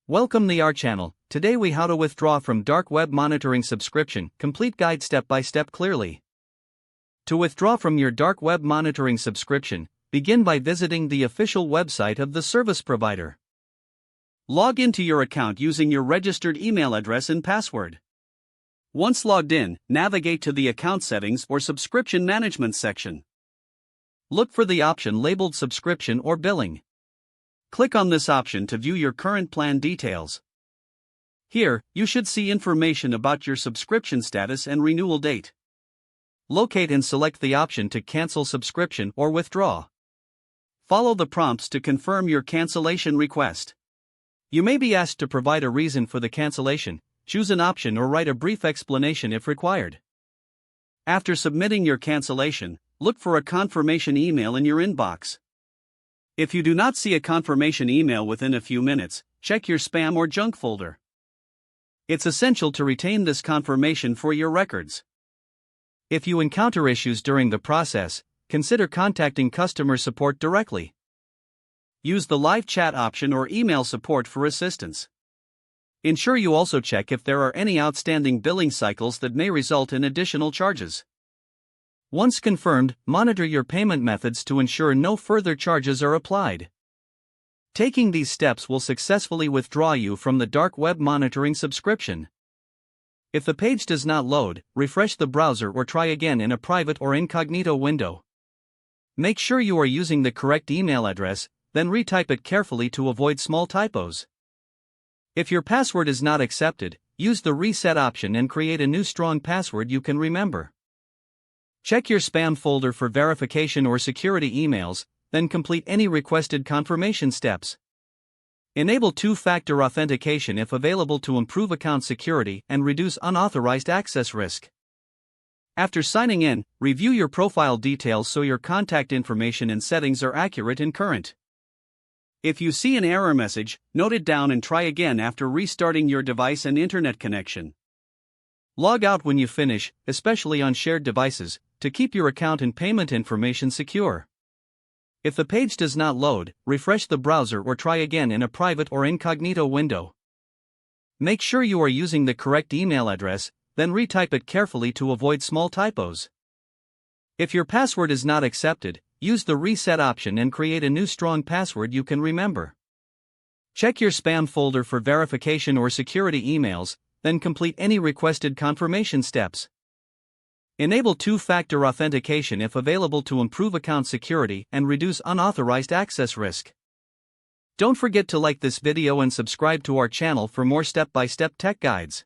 Welcome to our channel. Today we how to withdraw from dark web monitoring subscription, complete guide step by step clearly. To withdraw from your dark web monitoring subscription, begin by visiting the official website of the service provider. Log into your account using your registered email address and password. Once logged in, navigate to the account settings or subscription management section. Look for the option labeled subscription or billing. Click on this option to view your current plan details. Here, you should see information about your subscription status and renewal date. Locate and select the option to cancel subscription or withdraw. Follow the prompts to confirm your cancellation request. You may be asked to provide a reason for the cancellation. Choose an option or write a brief explanation if required. After submitting your cancellation, look for a confirmation email in your inbox. If you do not see a confirmation email within a few minutes, check your spam or junk folder. It's essential to retain this confirmation for your records. If you encounter issues during the process, consider contacting customer support directly. Use the live chat option or email support for assistance. Ensure you also check if there are any outstanding billing cycles that may result in additional charges. Once confirmed, monitor your payment methods to ensure no further charges are applied. Taking these steps will successfully withdraw you from the dark web monitoring subscription. If the page does not load, refresh the browser or try again in a private or incognito window. Make sure you are using the correct email address, then retype it carefully to avoid small typos. If your password is not accepted, use the reset option and create a new strong password you can remember. Check your spam folder for verification or security emails, then complete any requested confirmation steps. Enable two-factor authentication if available to improve account security and reduce unauthorized access risk. After signing in, review your profile details so your contact information and settings are accurate and current. If you see an error message, note it down and try again after restarting your device and internet connection. Log out when you finish, especially on shared devices, to keep your account and payment information secure. If the page does not load, refresh the browser or try again in a private or incognito window. Make sure you are using the correct email address, then retype it carefully to avoid small typos. If your password is not accepted, use the reset option and create a new strong password you can remember. Check your spam folder for verification or security emails, then complete any requested confirmation steps. Enable two-factor authentication if available to improve account security and reduce unauthorized access risk. Don't forget to like this video and subscribe to our channel for more step-by-step tech guides.